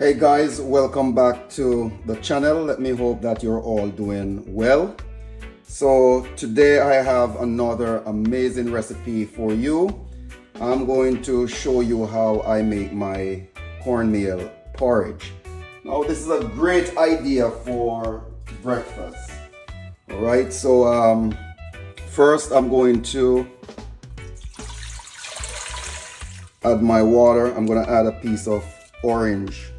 Hey guys, welcome back to the channel. Let me hope that you're all doing well. So today I have another amazing recipe for you. I'm going to show you how I make my cornmeal porridge. Now this is a great idea for breakfast. All right, so first I'm going to add my water. I'm going to add a piece of orange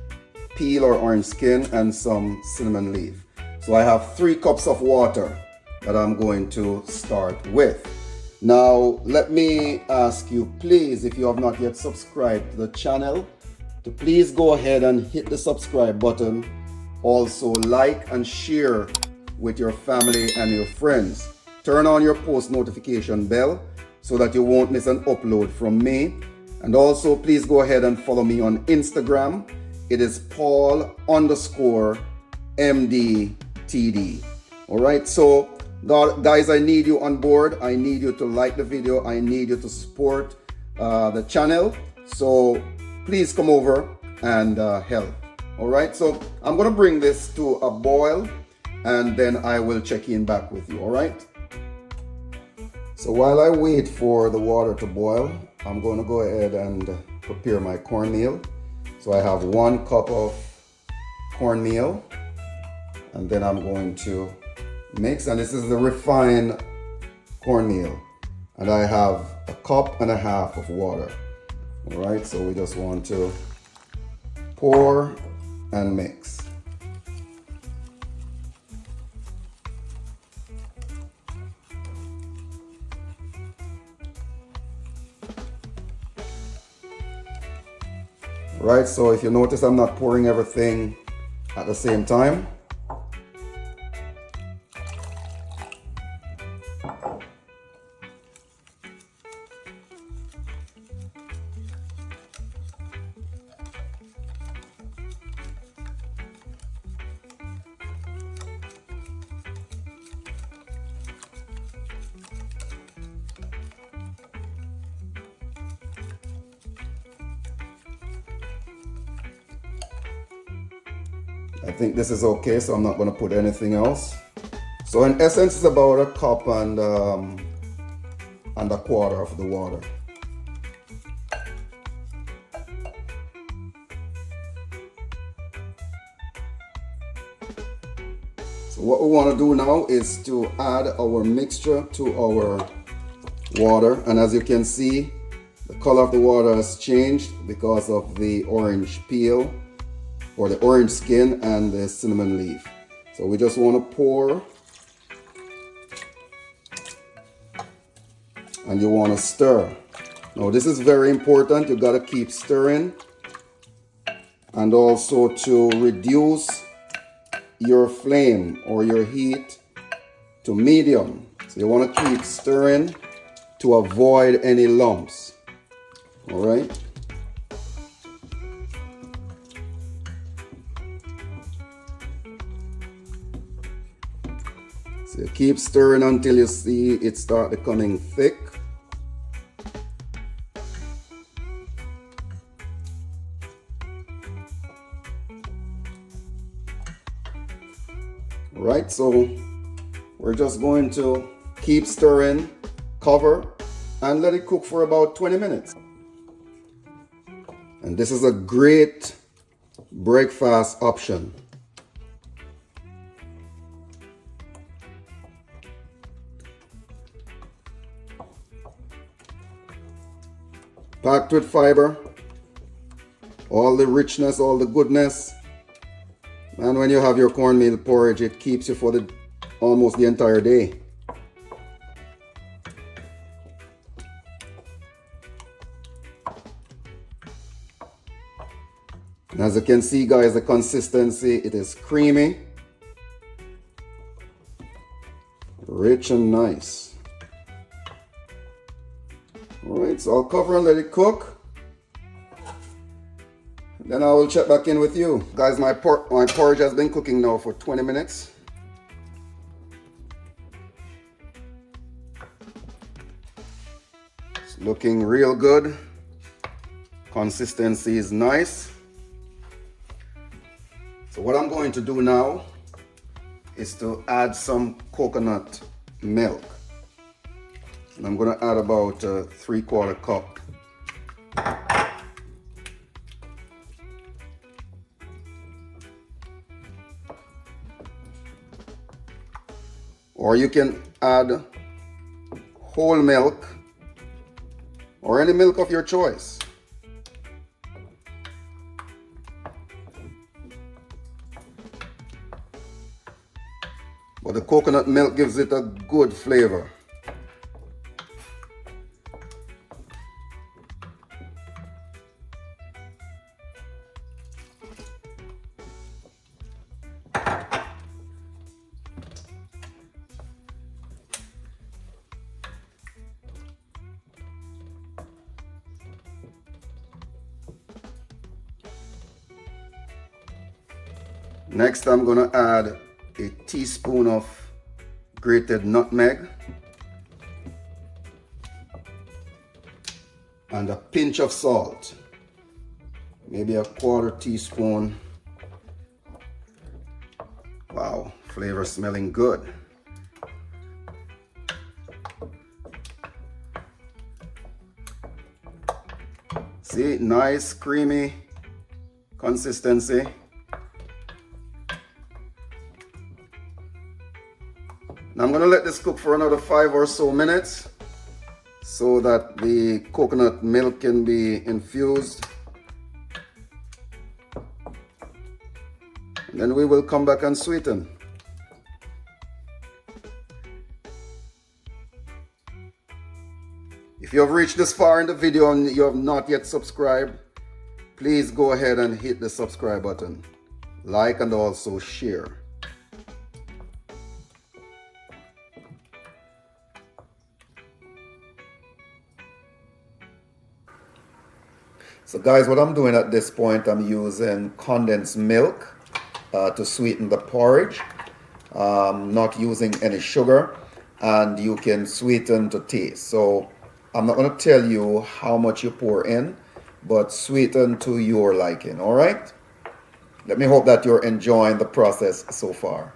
peel or orange skin and some cinnamon leaf. So I have 3 cups of water that I'm going to start with. Now let me ask you, please, if you have not yet subscribed to the channel, to please go ahead and hit the subscribe button. Also like and share with your family and your friends. Turn on your post notification bell so that you won't miss an upload from me. And also please go ahead and follow me on Instagram. It is Paul_MDTD. All right, so guys, I need you on board. I need you to like the video. I need you to support the channel. So please come over and help. All right, so I'm gonna bring this to a boil and then I will check in back with you. All right. So while I wait for the water to boil, I'm going to go ahead and prepare my cornmeal. So I have 1 cup of cornmeal, and then I'm going to mix, and this is the refined cornmeal, and I have 1.5 cups of water. All right, so we just want to pour and mix. Right, so if you notice, I'm not pouring everything at the same time. I think this is okay, so I'm not going to put anything else. So in essence, it's about 1.25 cups of the water. So what we want to do now is to add our mixture to our water, and as you can see, the color of the water has changed because of the orange peel or the orange skin and the cinnamon leaf. So we just want to pour, and you want to stir. Now this is very important. You got to keep stirring, and also to reduce your flame or your heat to medium. So you want to keep stirring to avoid any lumps. All right. So you keep stirring until you see it start becoming thick. Right, so we're just going to keep stirring, cover, and let it cook for about 20 minutes. And this is a great breakfast option. Packed with fiber, all the richness, all the goodness. And when you have your cornmeal porridge, it keeps you for almost the entire day. And as you can see, guys, the consistency, it is creamy, rich and nice. All right, so I'll cover and let it cook. Then I will check back in with you. Guys, my porridge has been cooking now for 20 minutes. It's looking real good. Consistency is nice. So what I'm going to do now is to add some coconut milk. And I'm going to add about 3/4 cup. Or you can add whole milk or any milk of your choice. But the coconut milk gives it a good flavor. Next, I'm going to add a teaspoon of grated nutmeg and a pinch of salt, maybe a 1/4 teaspoon. Wow, flavor smelling good. See, nice creamy consistency. Now I'm going to let this cook for another 5 or so minutes so that the coconut milk can be infused. And then we will come back and sweeten. If you have reached this far in the video and you have not yet subscribed, please go ahead and hit the subscribe button, like, and also share. So guys, what I'm doing at this point, I'm using condensed milk to sweeten the porridge. Not using any sugar, and you can sweeten to taste. So I'm not going to tell you how much you pour in, but sweeten to your liking, all right? Let me hope that you're enjoying the process so far.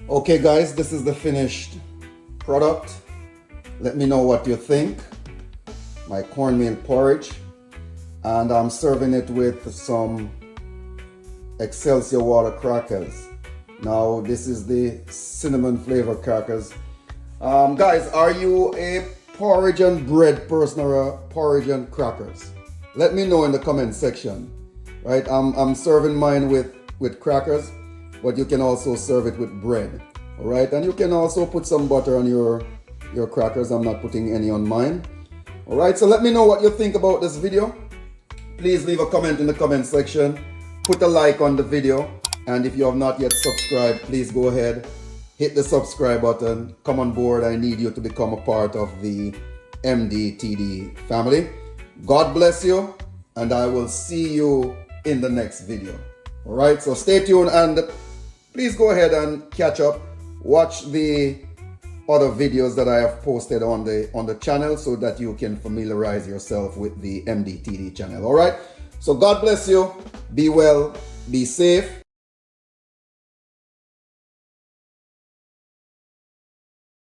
Okay guys, this is the finished product. Let me know what you think. My cornmeal porridge, and I'm serving it with some Excelsior water crackers. Now this is the cinnamon flavor crackers. Guys, are you a porridge and bread person or a porridge and crackers? Let me know in the comment section. Right, I'm serving mine with crackers, but you can also serve it with bread. All right, and you can also put some butter on your crackers. I'm not putting any on mine. All right, so let me know what you think about this video. Please leave a comment in the comment section. Put a like on the video, and if you have not yet subscribed, please go ahead, hit the subscribe button. Come on board. I need you to become a part of the MDTD family. God bless you, and I will see you in the next video. All right, so stay tuned, and please go ahead and catch up. Watch the other videos that I have posted on the channel so that you can familiarize yourself with the MDTD channel. All right, so God bless you. Be well, be safe,